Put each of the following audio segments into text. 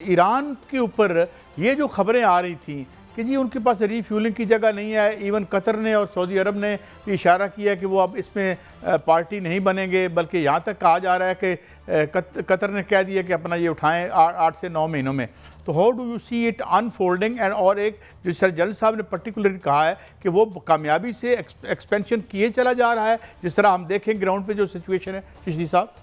Iran के ऊपर ये जो खबरें आ रही थी कि जी उनके पास रीफ्यूलिंग की जगह नहीं है, इवन कतर ने और सऊदी अरब ने भी इशारा किया कि वो अब इसमें पार्टी नहीं बनेंगे, बल्कि यहाँ तक कहा जा रहा है कि कतर ने कह दिया कि अपना ये उठाएं 8 से 9 महीनों में। तो how do you see it unfolding and और एक जो सर जल साहब ने पर्टिकुलरली कहा है कि वो कामयाबी से एक्सपेंशन किए चला जा रहा है, जिस तरह हम देखें ग्राउंड पे जो सिचुएशन है। चिश्ती साहब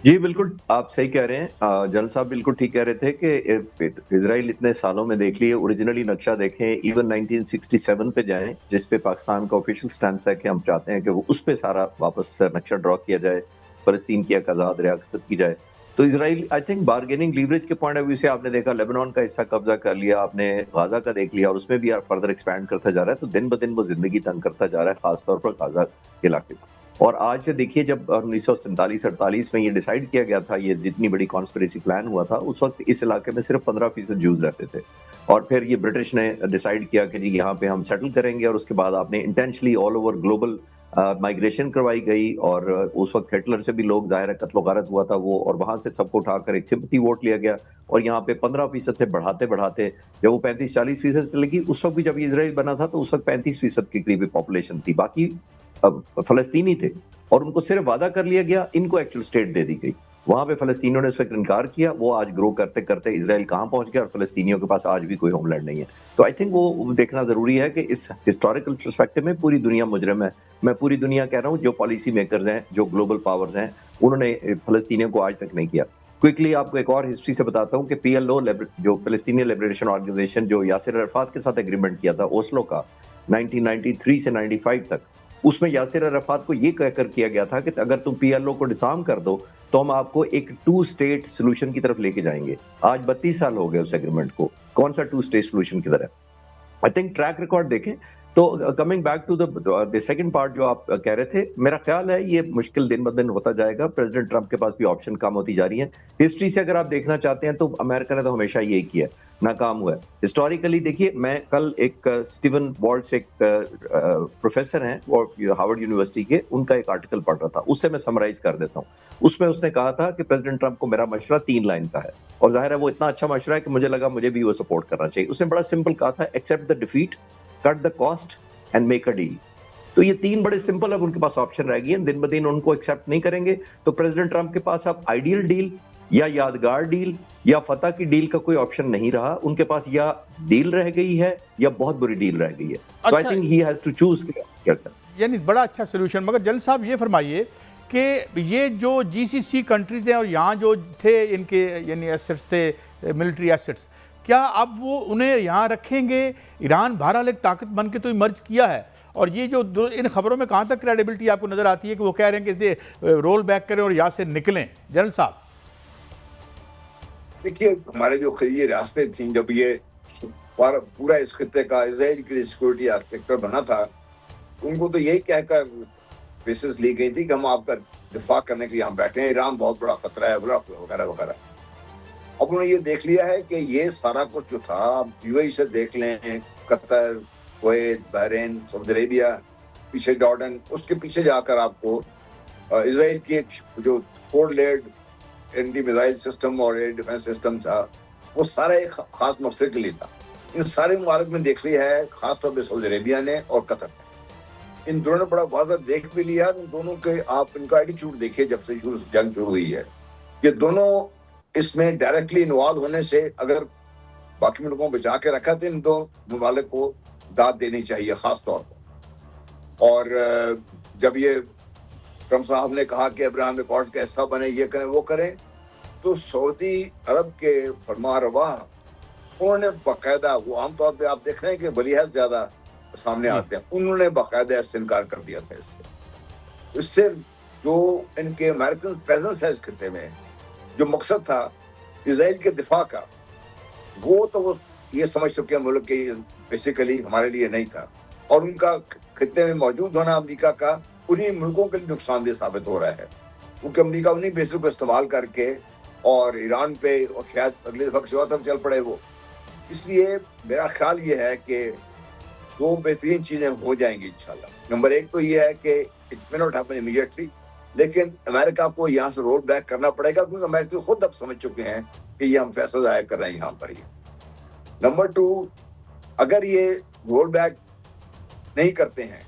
जी बिल्कुल, आप सही कह रहे हैं। जल साहब बिल्कुल ठीक कह रहे थे कि इजराइल इतने सालों में देख लिए, ओरिजिनली नक्शा देखें, इवन 1967 पे जाएं, जिस पे पाकिस्तान का ऑफिशियल स्टैंड है कि हम चाहते हैं कि वो उस पे सारा वापस नक्शा ड्रॉ किया जाए, फलस्तीन की एक आज़ाद रियासत की जाए। तो Israel I think bargaining leverage के पॉइंट ऑफ व्यू से आपने देखा, लेबनान का हिस्सा कब्जा कर लिया, आपने गाजा का देख लिया और उसमें भी फर्दर एक्सपैंड करता जा रहा है। तो दिन ब दिन वो जिंदगी तंग करता जा रहा है, खासतौर पर गाजा के इलाके में। और आज से देखिए, जब 1947-48 में ये डिसाइड किया गया था, ये जितनी बड़ी कॉन्स्पिरेसी प्लान हुआ था, उस वक्त इस इलाके में सिर्फ 15% ज्यूज रहते थे। और फिर ये ब्रिटिश ने डिसाइड किया कि जी यहाँ पे हम सेटल करेंगे, और उसके बाद आपने intentionally all over global migration करवाई गई। और उस वक्त हिटलर से भी लोग ज़ाहिर है कत्लो गारत हुआ था वो, और वहाँ से सबको उठाकर एक सिंपैथी वोट लिया गया, और यहाँ पे 15% से बढ़ाते बढ़ाते जब वो 35-40% पे लगी, उस वक्त भी जब इजराइल बना था तो उस वक्त 35% के करीब पॉपुलेशन थी, बाकी फलस्तीनी थे। और उनको सिर्फ वादा कर लिया गया, इनको एक्चुअल स्टेट दे दी गई। वहां पे फलस्तीनियों ने इस वक्त इनकार किया, वो आज ग्रो करते करते इजराइल कहाँ पहुंच गया, और फलस्तीनियों के पास आज भी कोई होमलैंड नहीं है। तो आई थिंक वो देखना जरूरी है कि इस हिस्टोरिकल पर्सपेक्टिव में पूरी दुनिया मुजरिम है। मैं पूरी दुनिया कह रहा हूँ, जो पॉलिसी मेकर्स हैं, जो ग्लोबल पावर्स हैं, उन्होंने फलस्तीनियों को आज तक नहीं किया। क्विकली आपको एक और हिस्ट्री से बताता हूँ कि PLO जो फलस्तीनियन लिबरेशन ऑर्गेनाइजेशन, जो यासिर अराफात के साथ एग्रीमेंट किया था ओस्लो का 1993 से 95 तक, उसमें यासिर अराफात को ये कहकर किया गया था कि अगर तुम PLO को डिसआर्म कर दो तो हम आपको एक 2 स्टेट सोल्यूशन की तरफ लेके जाएंगे। आज 32 साल हो गए उस एग्रीमेंट को, कौन सा 2 स्टेट सोल्यूशन की तरफ? आई थिंक ट्रैक रिकॉर्ड देखें तो coming back to the second part जो आप कह रहे थे, मेरा ख्याल है ये मुश्किल दिन ब दिन होता जाएगा। प्रेसिडेंट ट्रंप के पास भी ऑप्शन कम होती जा रही है। हिस्ट्री से अगर आप देखना चाहते हैं तो अमेरिका ने तो हमेशा यही किया, नाकाम हुआ है। हिस्टोरिकली देखिए, मैं कल एक स्टीवन वॉल्ट्स एक प्रोफेसर हैं हार्वर्ड यूनिवर्सिटी के, उनका एक आर्टिकल पढ़ रहा था, उससे मैं समराइज कर देता हूँ। उसमें उसने कहा था कि प्रेसिडेंट ट्रंप को मेरा मशवरा 3 लाइन का है, और जाहिर है वो इतना अच्छा मशवरा है कि मुझे लगा मुझे भी वो सपोर्ट करना चाहिए। उसने बड़ा सिंपल कहा था, except the defeat, cut the cost and make a deal. तो ये 3 बड़े सिंपल, अब उनके पास ऑप्शन रह गई है। दिन ब दिन उनको एक्सेप्ट नहीं करेंगे तो प्रेसिडेंट ट्रंप के पास अब आइडियल डील या यादगार डील या फतह की डील का कोई ऑप्शन नहीं रहा। उनके पास या डील रह गई है या बहुत बुरी डील रह गई है। तो I think he has to choose क्या करना, यानी बड़ा अच्छा सोल्यूशन। मगर जल साहब ये फरमाइए कि ये जो GCC कंट्रीज़ हैं और यहाँ जो थे इनके यानी एसेट्स थे, मिलिट्री एसेट्स, क्या अब वो उन्हें यहाँ रखेंगे? ईरान बहरहाल एक ताकत बन के तो इमर्ज किया है, और ये जो इन खबरों में कहाँ तक क्रेडिबिलिटी आपको नज़र आती है कि वो कह रहे हैं कि इसे रोल बैक करें और यहाँ से निकलें? जनरल साहब देखिए, हमारे जो ये रास्ते थी, जब ये पूरा इस खत्ते का इजराइल के लिए सिक्योरिटी आर्किटेक्चर बना था, उनको तो यही कहकर बेसिस ली गई थी कि हम आपका दिफा करने के लिए हम बैठे हैं, ईरान बहुत बड़ा खतरा है वगैरह वगैरह। अब उन्होंने ये देख लिया है कि ये सारा कुछ जो था, आप UAE से देख लें, Qatar, Kuwait, Bahrain, Saudi Arabia, पीछे जॉर्डन, उसके पीछे जाकर आपको इजराइल की एक जो 4 लेयर्ड एंटी मिसाइल सिस्टम और एयर डिफेंस सिस्टम था, वो सारा एक खास मकसद के लिए था। इन सारे मुमालिक में देख लिया है, खासतौर पर सऊदी अरेबिया ने और कतर ने। इन दोनों ने बड़ा वाज़ह देख भी लिया। इन दोनों के आप इनका एटीट्यूड देखिए, जब से जंग शुरू हुई है, ये दोनों इसमें डायरेक्टली इन्वॉल्व होने से अगर बाकी मुल्कों को बचा के रखा तो इन दो मुमालिक को दाद देनी चाहिए खास तौर पर। और जब ये ट्रम्प साहब ने कहा कि अब्राहम अकॉर्ड्स का हिस्सा बने, ये करें वो करें, तो सऊदी अरब के फरमारवा उन्होंने बाकायदा, वो आमतौर पे आप देख रहे हैं कि वलीअहद ज्यादा सामने आते हैं, उन्होंने बाकायदा इससे इनकार कर दिया था। इससे जो इनके अमेरिकन प्रेजेंस है इस खत्ते में, जो मकसद था इजराइल के दिफा का, वो ये समझ चुके हैं मुल्क के बेसिकली हमारे लिए नहीं था। और उनका खत्ते में मौजूद होना अमेरिका का उन्हीं मुल्कों के लिए नुकसानदेह साबित हो रहा है, क्योंकि अमेरिका उन्हीं बेसिस को इस्तेमाल करके और ईरान पे और शायद अगले वक्त जो तब चल पड़े वो। इसलिए मेरा ख्याल ये है कि 2 बेहतरीन चीज़ें हो जाएंगी इंशाल्लाह। नंबर 1 तो ये है कि it may not happen immediately, لیکن امریکہ کو یہاں سے رول بیک کرنا پڑے گا، کیونکہ امریکہ خود اب سمجھ چکے ہیں کہ یہ ہم پیسہ ضائع کر رہے ہیں یہاں پر ہی. نمبر 2، اگر یہ رول بیک نہیں کرتے ہیں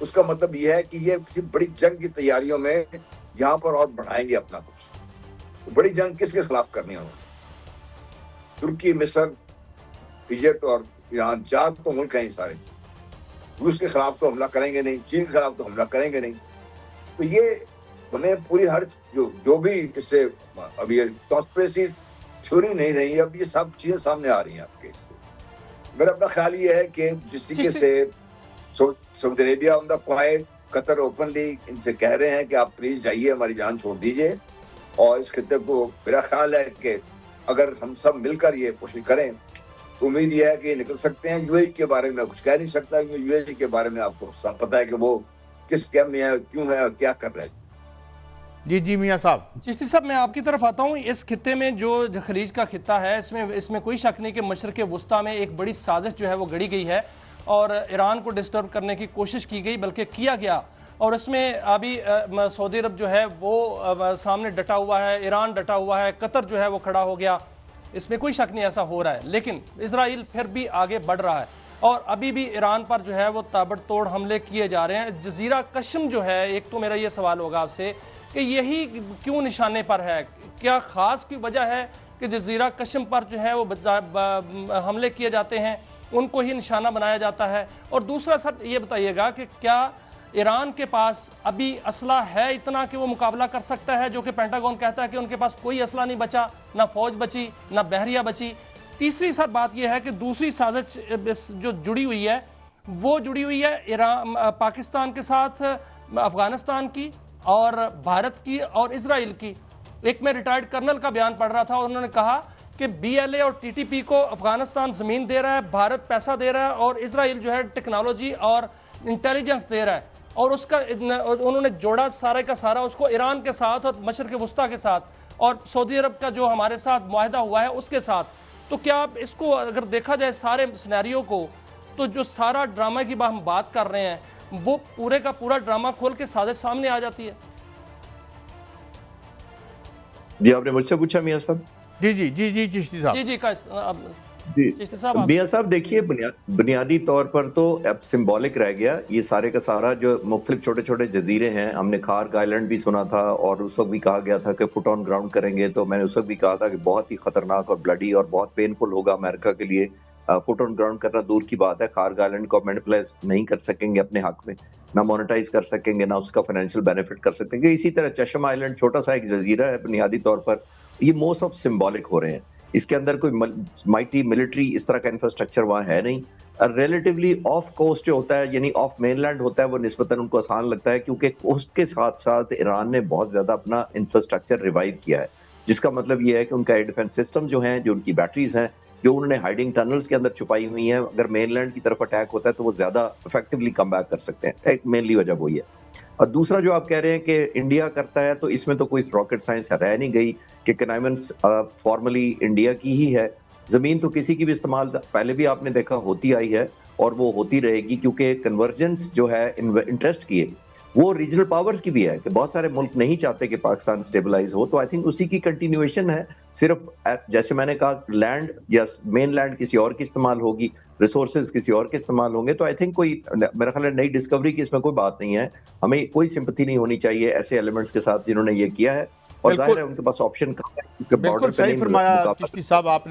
اس کا مطلب یہ ہے کہ یہ کسی بڑی جنگ کی تیاریوں میں یہاں پر اور بڑھائیں گے اپنا کچھ. بڑی جنگ کس کے خلاف کرنی ہے انہوں نے؟ ترکی، مصر، ایجپٹ اور ایران، 4 تو ملک ہیں سارے. روس کے خلاف تو حملہ کریں گے نہیں، چین کے خلاف تو حملہ کریں گے نہیں. تو یہ ہمیں پوری ہر جو بھی اس سے ابھی کانسپریسی تھیوری نہیں رہی، اب یہ سب چیزیں سامنے آ رہی ہیں آپ کے. میرا اپنا خیال یہ ہے کہ جس طریقے سے سعودی عربیہ آن دا کوائٹ، قطر اوپنلی ان سے کہہ رہے ہیں کہ آپ پلیز جائیے، ہماری جان چھوڑ دیجیے، اور اس خطے کو میرا خیال ہے کہ اگر ہم سب مل کر یہ کوشش کریں تو امید یہ ہے کہ یہ نکل سکتے ہیں. یو اے کے بارے میں کچھ کہہ نہیں سکتا، کیونکہ یو اے کے بارے میں آپ کو پتہ ہے کہ وہ کس کیم میں ہے، کیوں ہے اور کیا کر رہے ہیں. جی میاں صاحب. چشتی صاحب میں آپ کی طرف آتا ہوں. اس خطے میں جو خلیج کا خطہ ہے، اس میں کوئی شک نہیں کہ مشرق وسطیٰ میں ایک بڑی سازش جو ہے وہ گڑی گئی ہے اور ایران کو ڈسٹرب کرنے کی کوشش کی گئی، بلکہ کیا گیا. اور اس میں ابھی سعودی عرب جو ہے وہ سامنے ڈٹا ہوا ہے، ایران ڈٹا ہوا ہے، قطر جو ہے وہ کھڑا ہو گیا. اس میں کوئی شک نہیں ایسا ہو رہا ہے. لیکن اسرائیل پھر بھی آگے بڑھ رہا ہے اور ابھی بھی ایران پر جو ہے وہ تابڑ توڑ حملے کیے جا رہے ہیں. جزیرہ کشم جو ہے، ایک تو میرا یہ سوال ہوگا آپ سے کہ یہی کیوں نشانے پر ہے؟ کیا خاص کوئی وجہ ہے کہ جزیرہ کشم پر جو ہے وہ حملے کیے جاتے ہیں، ان کو ہی نشانہ بنایا جاتا ہے؟ اور دوسرا سر یہ بتائیے گا کہ کیا ایران کے پاس ابھی اسلحہ ہے اتنا کہ وہ مقابلہ کر سکتا ہے، جو کہ پینٹاگون کہتا ہے کہ ان کے پاس کوئی اسلحہ نہیں بچا، نہ فوج بچی، نہ بحریہ بچی؟ تیسری سر بات یہ ہے کہ دوسری سازش جو جڑی ہوئی ہے وہ جڑی ہوئی ہے ایران پاکستان کے ساتھ، افغانستان کی اور بھارت کی اور اسرائیل کی. ایک میں ریٹائرڈ کرنل کا بیان پڑھ رہا تھا اور انہوں نے کہا کہ بی ایل اے اور ٹی ٹی پی کو افغانستان زمین دے رہا ہے، بھارت پیسہ دے رہا ہے اور اسرائیل جو ہے ٹیکنالوجی اور انٹیلیجنس دے رہا ہے. اور اس کا انہوں نے جوڑا سارے کا سارا اس کو ایران کے ساتھ اور مشرق وسطیٰ کے ساتھ اور سعودی عرب کا جو ہمارے ساتھ معاہدہ ہوا ہے اس کے ساتھ. تو کیا آپ اس کو اگر دیکھا جائے سارے سینیریو کو، تو جو سارا ڈرامہ کی ہم بات کر رہے ہیں وہ پورے کا پورا ڈرامہ کھول کے سازش سامنے آ جاتی ہے؟ جی آپ نے مجھ سے پوچھا میاں صاحب؟ جی چشتی صاحب. چشتی صاحب میاں صاحب دیکھیے، بنیادی طور پر تو اب سمبولک رہ گیا یہ سارے کا سارا. جو مختلف چھوٹے چھوٹے جزیرے ہیں، ہم نے کھارگ آئلینڈ بھی سنا تھا اور اس وقت بھی کہا گیا تھا کہ فٹ آن گراؤنڈ کریں گے. تو میں نے اس وقت بھی کہا تھا کہ بہت ہی خطرناک اور بلڈی اور بہت پینفل ہوگا امریکہ کے لیے. فٹ آن گراؤنڈ کرنا دور کی بات ہے، کھارگ آئلینڈ کو مینیپولیٹ نہیں کر سکیں گے اپنے حق میں، نہ مونیٹائز کر سکیں گے، نہ اس کا فائنینشیل بینیفٹ کر سکیں گے. اسی طرح چشم آئلینڈ چھوٹا سا ایک جزیرہ ہے بنیادی طور پر، یہ موسٹ آف سمبولک ہو رہے ہیں. اس کے اندر کوئی مائٹی ملٹری اس طرح کا انفراسٹرکچر وہاں ہے نہیں. ریلیٹیولی آف کوسٹ جو ہوتا ہے، یعنی آف مین لینڈ ہوتا ہے، وہ نسبتاً ان کو آسان لگتا ہے، کیونکہ کوسٹ کے ساتھ ساتھ ایران نے بہت زیادہ اپنا انفراسٹرکچر ریوائیو کیا ہے، جس کا مطلب یہ ہے کہ ان کا ایئر ڈیفنس سسٹم جو ہیں، جو ان کی بیٹریز ہیں، جو انہوں نے ہائیڈنگ ٹنلز کے اندر چھپائی ہوئی ہیں، اگر مین لینڈ کی طرف اٹیک ہوتا ہے تو وہ زیادہ افیکٹولی کم بیک کر سکتے ہیں. ایک مینلی وجہ وہی ہے. اور دوسرا جو آپ کہہ رہے ہیں کہ انڈیا کرتا ہے، تو اس میں تو کوئی راکٹ سائنس رہ نہیں گئی کہ کنائمنس فارملی انڈیا کی ہی ہے. زمین تو کسی کی بھی استعمال پہلے بھی آپ نے دیکھا ہوتی آئی ہے اور وہ ہوتی رہے گی، کیونکہ کنورجنس جو ہے انٹرسٹ کی ہے وہ ریجنل پاورز کی بھی ہے کہ بہت سارے ملک نہیں چاہتے کہ پاکستان سٹیبلائز ہو. تو آئی تھنک اسی کی کنٹینیویشن ہے. صرف جیسے میں نے کہا لینڈ یا مین لینڈ کسی اور کی استعمال ہوگی، ریسورسز کسی اور کے استعمال ہوں گے، تو آئی تھنک کوئی میرا خیال ہے نئی ڈسکوری کی اس میں کوئی بات نہیں ہے. ہمیں کوئی سمپتھی نہیں ہونی چاہیے ایسے ایلیمنٹس کے ساتھ جنہوں نے یہ کیا ہے، اور ظاہر ہے ان کے پاس آپشن کم ہے. بالکل صحیح فرمایا چشتی صاحب آپ نے.